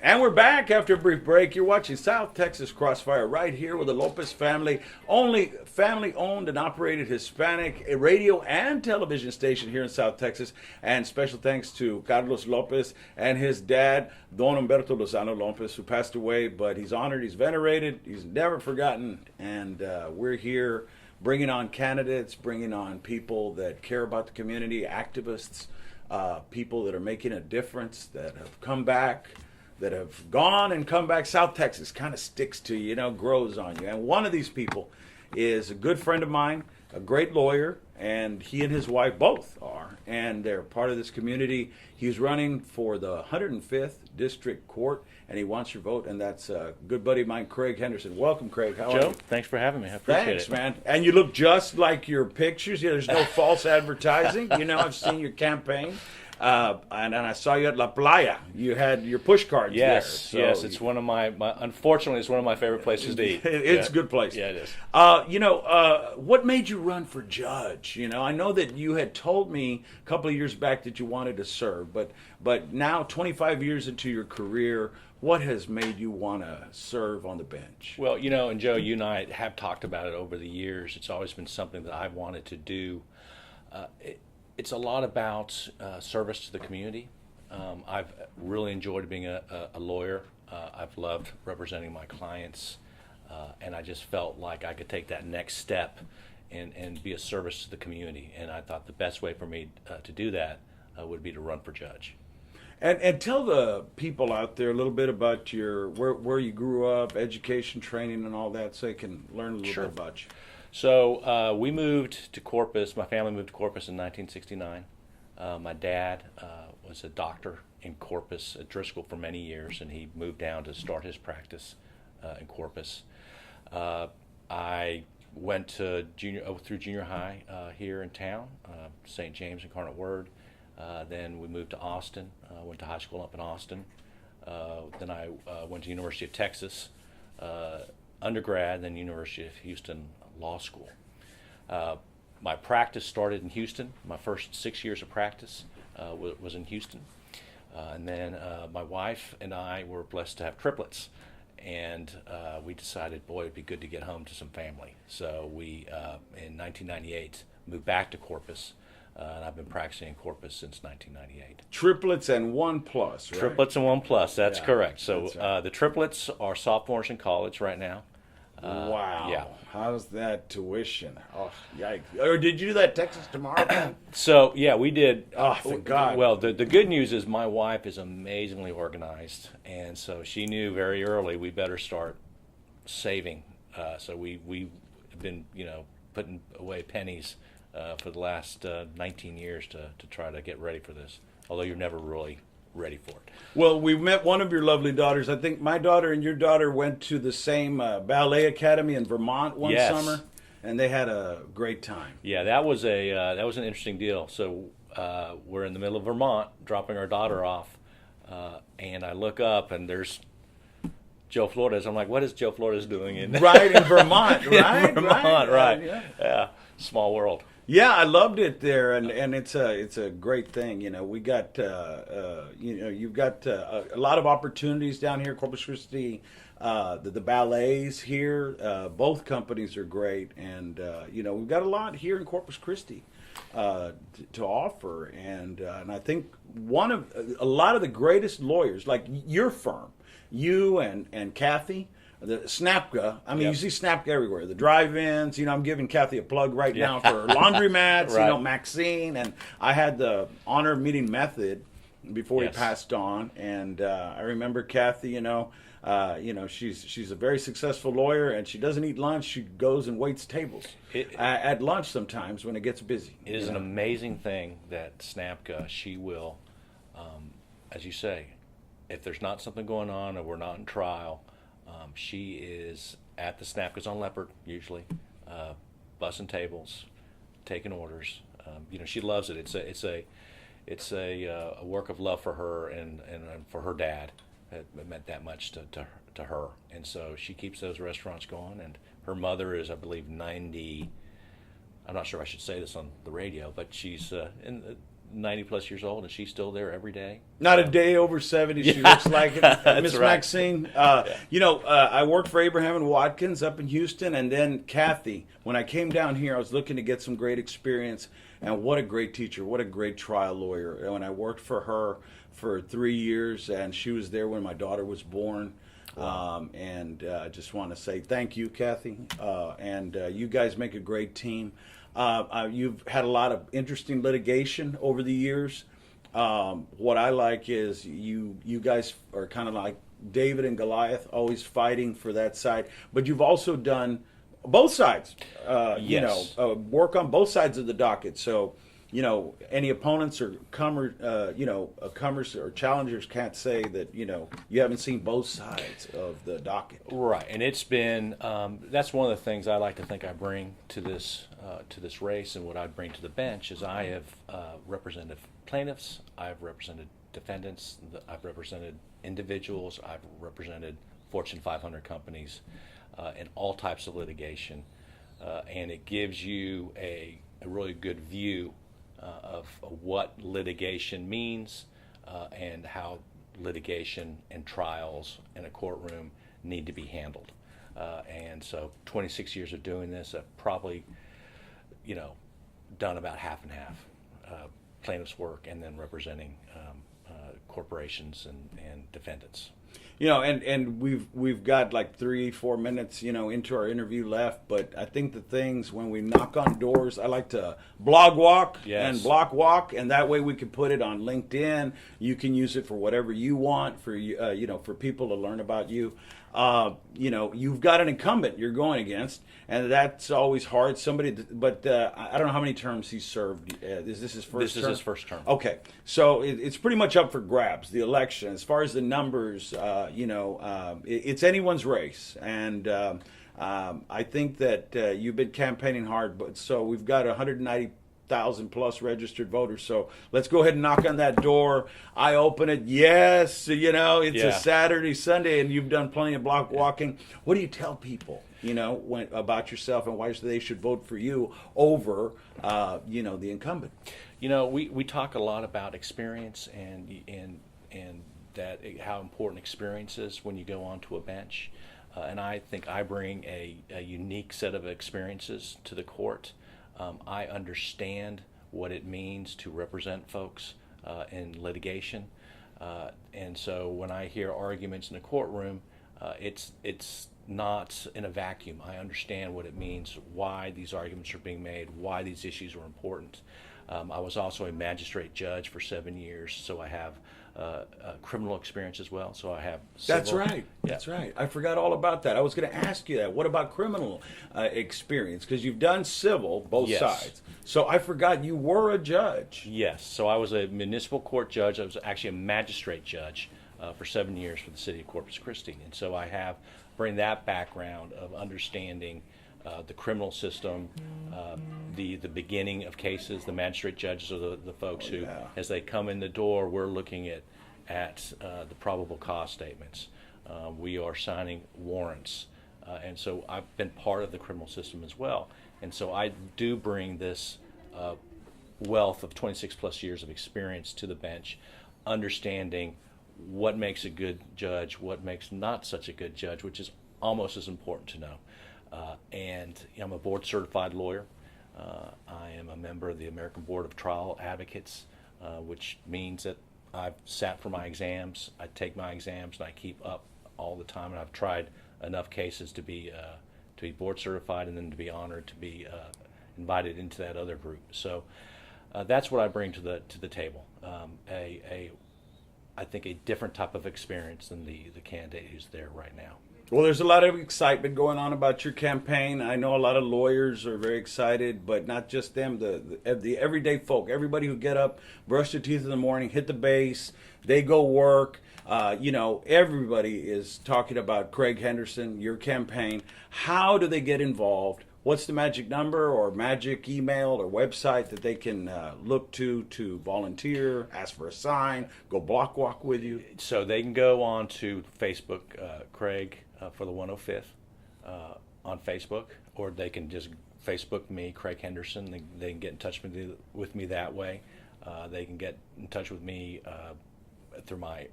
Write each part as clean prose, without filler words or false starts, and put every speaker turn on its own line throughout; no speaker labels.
And we're back after a brief break. You're watching South Texas Crossfire right here with the Lopez family, only family owned and operated Hispanic radio and television station here in South Texas. And special thanks to Carlos Lopez and his dad, Don Humberto Lozano Lopez, who passed away. But he's honored, he's venerated, he's never forgotten. And we're here bringing on candidates, bringing on people that care about the community, activists, people that are making a difference, that have come back, that have gone and come back. South Texas kind of sticks to you, grows on you. And one of these people is a good friend of mine, a great lawyer, and he and his wife both are, and they're part of this community. He's running for the 105th District Court, and he wants your vote, and that's a good buddy of mine, Craig Henderson. Welcome, Craig. How are you?
Joe, thanks for having me. I appreciate it.
Thanks, man. And you look just like your pictures. There's no false advertising. I've seen your campaign. And I saw you at La Playa. You had your push cards there.
Yes. It's one of my unfortunately, it's one of my favorite places to eat.
It's a good place.
Yeah, it is.
What made you run for judge? I know that you had told me a couple of years back that you wanted to serve, but now 25 years into your career, what has made you want to serve on the bench?
Well, and Joe, you and I have talked about it over the years. It's always been something that I've wanted to do. It's a lot about service to the community. I've really enjoyed being a lawyer. I've loved representing my clients, and I just felt like I could take that next step and be a service to the community. And I thought the best way for me to do that would be to run for judge.
And tell the people out there a little bit about where you grew up, education, training, and all that, so they can learn a little bit about you.
So we moved to Corpus. My family moved to Corpus in 1969. My dad was a doctor in Corpus at Driscoll for many years, and he moved down to start his practice in Corpus. I went to through junior high here in town, St. James Incarnate Word. Then we moved to Austin. Went to high school up in Austin. Then I went to University of Texas undergrad, then University of Houston Law School. My practice started in Houston. My first 6 years of practice was in Houston. And then my wife and I were blessed to have triplets. And we decided, boy, it'd be good to get home to some family. So we, in 1998, moved back to Corpus. And I've been practicing in Corpus since 1998.
Triplets and 1+, right?
Triplets and 1+, that's correct. So
that's right.
The triplets are sophomores in college right now.
Wow.
Yeah.
How's that tuition? Oh, yikes. Or did you do that Texas tomorrow?
So, yeah, we did.
Oh, thank God.
Well, the good news is my wife is amazingly organized, and so she knew very early we better start saving. So we have been, putting away pennies for the last 19 years to try to get ready for this, although you're never really ready for it.
Well, we met one of your lovely daughters. I think my daughter and your daughter went to the same ballet academy in Vermont one summer, and they had a great time.
Yeah, that was an interesting deal. So we're in the middle of Vermont, dropping our daughter off, and I look up and there's Joe Flores. I'm like, what is Joe Flores doing in
right in Vermont? Right,
in Vermont, right?
Yeah.
Small world.
Yeah, I loved it there, and it's a great thing. We got you've got a lot of opportunities down here, Corpus Christi. The ballets here, both companies are great, and we've got a lot here in Corpus Christi to offer, and I think a lot of the greatest lawyers, like your firm, you and Kathy. The Snapka, you see Snapka everywhere. The drive-ins, I'm giving Kathy a plug right now for laundromats,
right.
Maxine, and I had the honor of meeting Method before he passed on, and I remember Kathy, she's a very successful lawyer, and she doesn't eat lunch. She goes and waits tables at lunch sometimes when it gets busy.
It is an amazing thing that Snapka, she will, as you say, if there's not something going on or we're not in trial, she is at the Snapkas on Leopard, usually, bussing tables, taking orders. She loves it. It's a work of love for her and for her dad. It meant that much to her. And so she keeps those restaurants going. And her mother is, I believe, 90. I'm not sure I should say this on the radio, but she's in 90 plus years old, and she's still there every day.
Not a day over 70. She
Yeah.
looks like it. Miss
right.
Maxine. I worked for Abraham and Watkins up in Houston, and then Kathy. When I came down here, I was looking to get some great experience, and what a great teacher, what a great trial lawyer. And when I worked for her for 3 years, and she was there when my daughter was born.
Wow.
I just want to say thank you, Kathy, and you guys make a great team. You've had a lot of interesting litigation over the years. What I like is you guys are kind of like David and Goliath, always fighting for that side. But you've also done both sides.
Yes.
Work on both sides of the docket. So, any opponents or comers or challengers can't say that you haven't seen both sides of the docket.
Right, and it's been that's one of the things I like to think I bring to this race, and what I bring to the bench is I have represented plaintiffs, I've represented defendants, I've represented individuals, I've represented Fortune 500 companies in all types of litigation, and it gives you a really good view of what litigation means and how litigation and trials in a courtroom need to be handled. And so 26 years of doing this, I've probably, done about half and half plaintiff's work and then representing corporations and defendants.
And we've got like 3-4 minutes, into our interview left. But I think the things when we knock on doors, I like to blog walk and block walk, and that way we can put it on LinkedIn. You can use it for whatever you want for for people to learn about you. You've got an incumbent you're going against, and that's always hard. But I don't know how many terms he's served. Is this his first term?
This is his first term.
Okay, so it's pretty much up for grabs, the election. As far as the numbers, it's anyone's race. And I think that you've been campaigning hard, but so we've got 190,000 plus registered voters. So let's go ahead and knock on that door. I open it. Yes, it's a Saturday, Sunday, and you've done plenty of block walking. What do you tell people, about yourself and why they should vote for you over, the incumbent?
We talk a lot about experience and that how important experience is when you go onto a bench. And I think I bring a unique set of experiences to the court. I understand what it means to represent folks in litigation. And so when I hear arguments in a courtroom, it's not in a vacuum. I understand what it means, why these arguments are being made, why these issues are important. I was also a magistrate judge for 7 years, so I have criminal experience as well. So I have civil.
That's right.
Yeah.
That's right. I forgot all about that. I was going to ask you that. What about criminal experience? Because you've done civil, both sides. So I forgot you were a judge.
Yes. So I was a municipal court judge. I was actually a magistrate judge for 7 years for the city of Corpus Christi. And so I bring that background of understanding the criminal system, the beginning of cases. The magistrate judges are the folks who, as they come in the door, we're looking at the probable cause statements. We are signing warrants. And so I've been part of the criminal system as well. And so I do bring this wealth of 26 plus years of experience to the bench, understanding what makes a good judge, what makes not such a good judge, which is almost as important to know. And I'm a board certified lawyer. I am a member of the American Board of Trial Advocates, which means that I've sat for my exams, I take my exams, and I keep up all the time. And I've tried enough cases to be board certified, and then to be honored to be invited into that other group. So that's what I bring to the table. I think a different type of experience than the candidate who's there right now.
Well, there's a lot of excitement going on about your campaign. I know a lot of lawyers are very excited, but not just them, the everyday folk, everybody who get up, brush their teeth in the morning, hit the base, they go work. Everybody is talking about Craig Henderson, your campaign. How do they get involved? What's the magic number or magic email or website that they can look to volunteer, ask for a sign, go block walk with you?
So they can go on to Facebook, Craig for the 105th on Facebook, or they can just Facebook me, Craig Henderson. They can get in touch with me that way. They can get in touch with me through my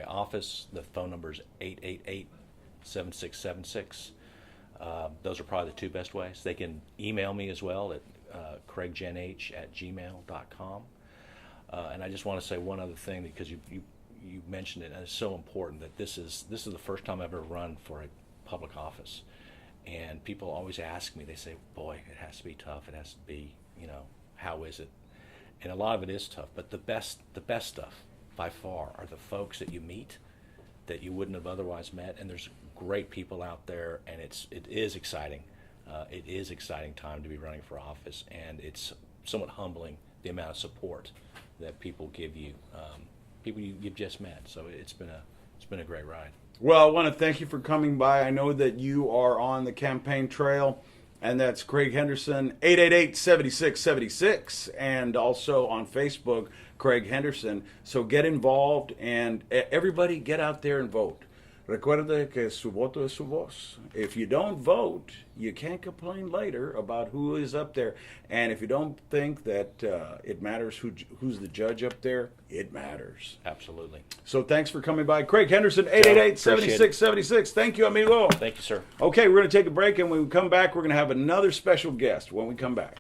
office. The phone number is 888-7676. Those are probably the two best ways. They can email me as well at craiggenh@gmail.com. And I just want to say one other thing, because you mentioned it, and it's so important that this is the first time I've ever run for a public office. And people always ask me, they say, boy, it has to be tough. It has to be, how is it? And a lot of it is tough, but the best stuff by far are the folks that you meet that you wouldn't have otherwise met. And there's great people out there, and it is exciting. It is exciting time to be running for office, and it's somewhat humbling the amount of support that people give you, people you've just met. So it's been a great ride.
Well, I want to thank you for coming by. I know that you are on the campaign trail, and that's Craig Henderson, 888-7676, and also on Facebook, Craig Henderson. So get involved, and everybody get out there and vote. Recuerde que su voto es su voz. If you don't vote, you can't complain later about who is up there. And if you don't think that it matters who's the judge up there, it matters.
Absolutely.
So thanks for coming by. Craig Henderson, 888-7676. Thank you, amigo.
Thank you, sir.
Okay, we're going to take a break, and when we come back, we're going to have another special guest when we come back.